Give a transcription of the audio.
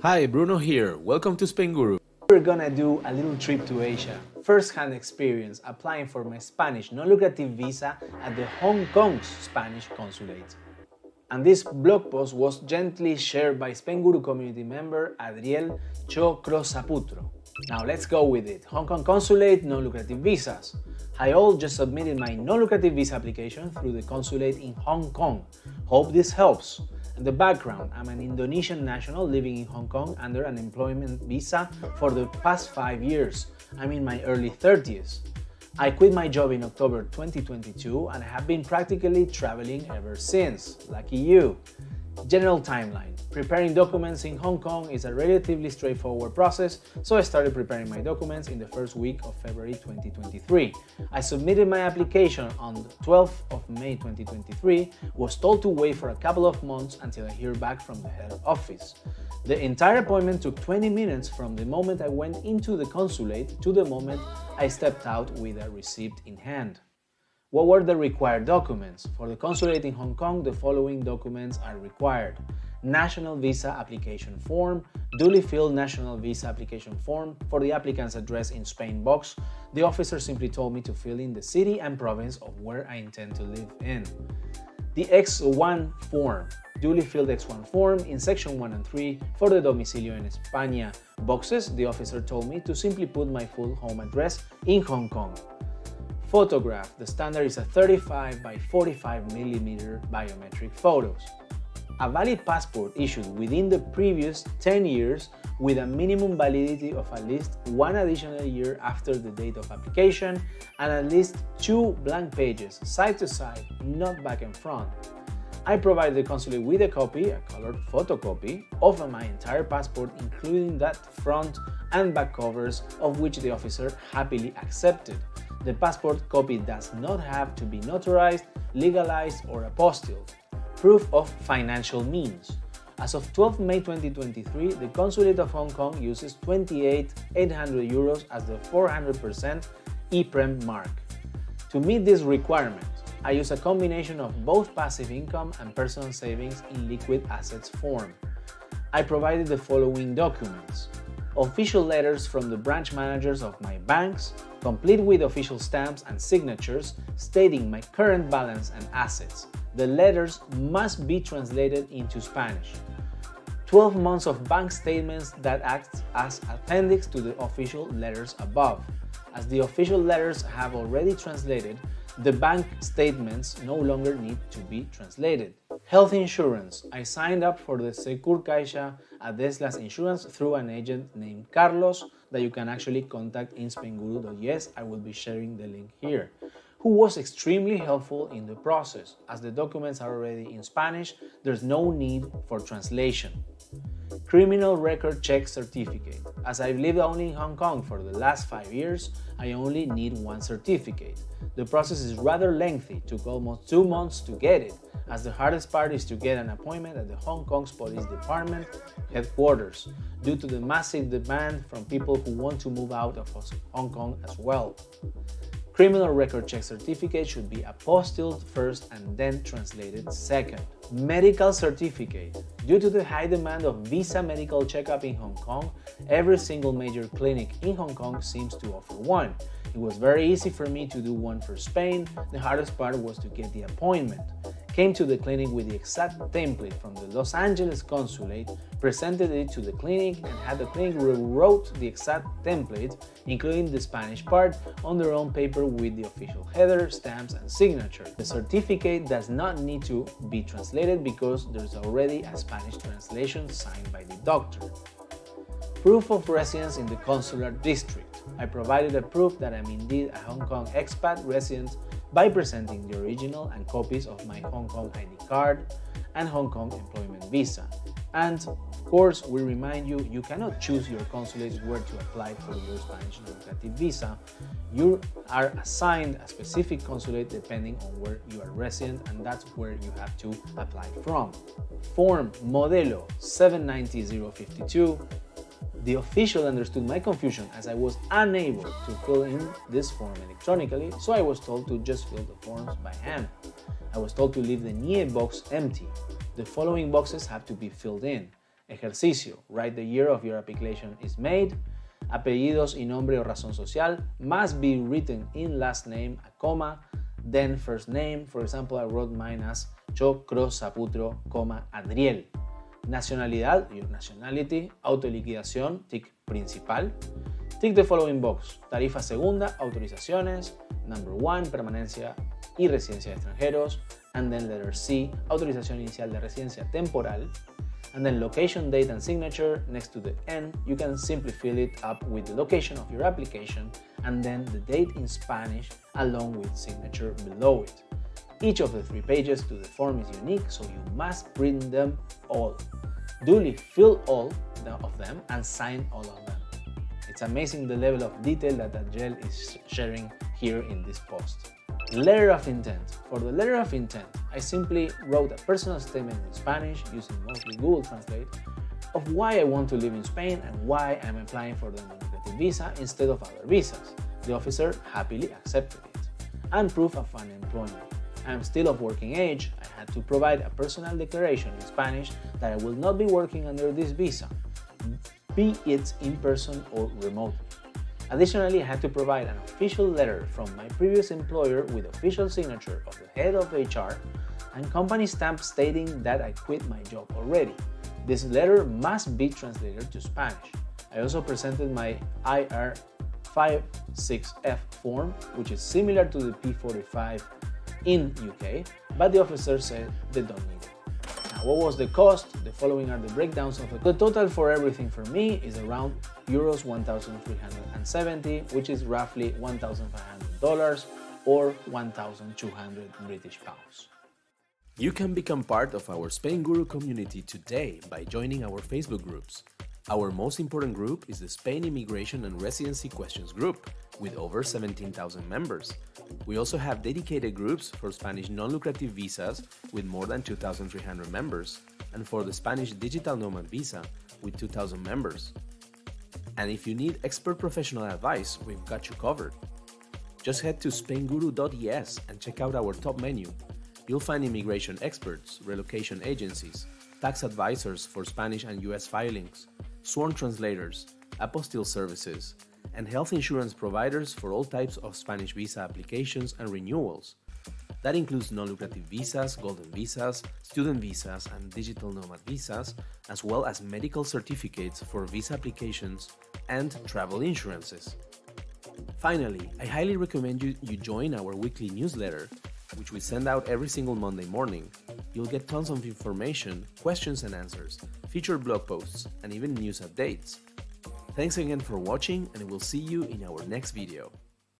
Hi, Bruno here. Welcome to Spainguru. We're gonna do a little trip to Asia. First-hand experience applying for my Spanish non-lucrative visa at the Hong Kong's Spanish consulate. And this blog post was gently shared by Spainguru community member Adriel Chocrosaputro. Now let's go with it. Hong Kong consulate, non-lucrative visas. Hi all, just submitted my non-lucrative visa application through the consulate in Hong Kong. Hope this helps. And the background, I'm an Indonesian national living in Hong Kong under an employment visa for the past 5 years. I'm in my early 30s. I quit my job in October 2022 and I have been practically traveling ever since. Lucky you. General timeline. Preparing documents in Hong Kong is a relatively straightforward process, so I started preparing my documents in the first week of February 2023. I submitted my application on the 12th of May 2023, was told to wait for a couple of months until I hear back from the head office. The entire appointment took 20 minutes from the moment I went into the consulate to the moment I stepped out with a receipt in hand. What were the required documents? For the consulate in Hong Kong, the following documents are required. National Visa Application Form, duly filled National Visa Application Form for the applicant's address in Spain box. The officer simply told me to fill in the city and province of where I intend to live in. The X1 form, duly filled X1 form in section 1 and 3 for the domicilio en España boxes. The officer told me to simply put my full home address in Hong Kong. Photograph, the standard is a 35 by 45 mm biometric photos. A valid passport issued within the previous 10 years with a minimum validity of at least 1 additional year after the date of application and at least 2 blank pages, side to side, not back and front. I provided the consulate with a copy, a colored photocopy, of my entire passport, including that front and back covers, of which the officer happily accepted. The passport copy does not have to be notarized, legalized, or apostilled. Proof of financial means. As of 12 May 2023, the Consulate of Hong Kong uses 28,800 euros as the 400% EPREM mark. To meet this requirement, I use a combination of both passive income and personal savings in liquid assets form. I provided the following documents. Official letters from the branch managers of my banks, complete with official stamps and signatures stating my current balance and assets. The letters must be translated into Spanish. 12 months of bank statements that act as appendix to the official letters above. As the official letters have already translated, the bank statements no longer need to be translated. Health insurance. I signed up for the Secur Caixa Adeslas insurance through an agent named Carlos that you can actually contact in Spainguru.yes, I will be sharing the link here, who was extremely helpful in the process. As the documents are already in Spanish, there's no need for translation. Criminal record check certificate. As I've lived only in Hong Kong for the last 5 years, I only need one certificate. The process is rather lengthy, took almost 2 months to get it, as the hardest part is to get an appointment at the Hong Kong's Police Department headquarters, due to the massive demand from people who want to move out of Hong Kong as well. Criminal record check certificate should be apostilled first and then translated second. Medical certificate. Due to the high demand of visa medical checkup in Hong Kong, every single major clinic in Hong Kong seems to offer one. It was very easy for me to do one for Spain. The hardest part was to get the appointment. Came to the clinic with the exact template from the Los Angeles consulate, presented it to the clinic, and had the clinic rewrote the exact template, including the Spanish part, on their own paper with the official header, stamps, and signature. The certificate does not need to be translated because there's already a Spanish translation signed by the doctor. Proof of residence in the consular district. I provided a proof that I'm indeed a Hong Kong expat resident by presenting the original and copies of my Hong Kong ID card and Hong Kong employment visa. And of course, we remind you, you cannot choose your consulate where to apply for your Spanish non-lucrative visa. You are assigned a specific consulate depending on where you are resident, and that's where you have to apply from. Form Modelo 790052. The official understood my confusion as I was unable to fill in this form electronically, so I was told to just fill the forms by hand. I was told to leave the NIE box empty. The following boxes have to be filled in: Ejercicio, write the year of your application is made. Apellidos y nombre o razón social must be written in last name, a comma, then first name. For example, I wrote mine as Chocro Saputro, Adriel. Nacionalidad, your nationality. Autoliquidación, tick principal. Tick the following box. Tarifa segunda, autorizaciones. Number 1, permanencia y residencia de extranjeros. And then letter C, autorización inicial de residencia temporal. And then location, date and signature. Next to the N, you can simply fill it up with the location of your application and then the date in Spanish along with signature below it. Each of the 3 pages to the form is unique, so you must print them all. Duly fill all of them and sign all of them. It's amazing the level of detail that Adriel is sharing here in this post. Letter of intent. For the letter of intent, I simply wrote a personal statement in Spanish using mostly Google Translate of why I want to live in Spain and why I'm applying for the lucrative visa instead of other visas. The officer happily accepted it. And proof of unemployment. I am still of working age. I had to provide a personal declaration in Spanish that I will not be working under this visa, be it in person or remotely. Additionally, I had to provide an official letter from my previous employer with official signature of the head of HR and company stamp stating that I quit my job already. This letter must be translated to Spanish. I also presented my IR56F form, which is similar to the P45 in UK, but the officer said they don't need it. Now, what was the cost? The following are the breakdowns of it. The total for everything for me is around euros 1,370, which is roughly $1,500 or 1,200 British pounds. You can become part of our Spainguru community today by joining our Facebook groups. Our most important group is the Spain Immigration and Residency Questions group, with over 17,000 members. We also have dedicated groups for Spanish non-lucrative visas with more than 2,300 members, and for the Spanish Digital Nomad visa with 2,000 members. And if you need expert professional advice, we've got you covered. Just head to spainguru.es and check out our top menu. You'll find immigration experts, relocation agencies, tax advisors for Spanish and US filings, sworn translators, apostille services, and health insurance providers for all types of Spanish visa applications and renewals. That includes non-lucrative visas, golden visas, student visas, and digital nomad visas, as well as medical certificates for visa applications and travel insurances. Finally, I highly recommend you join our weekly newsletter, which we send out every single Monday morning. You'll get tons of information, questions and answers, featured blog posts, and even news updates. Thanks again for watching, and we'll see you in our next video.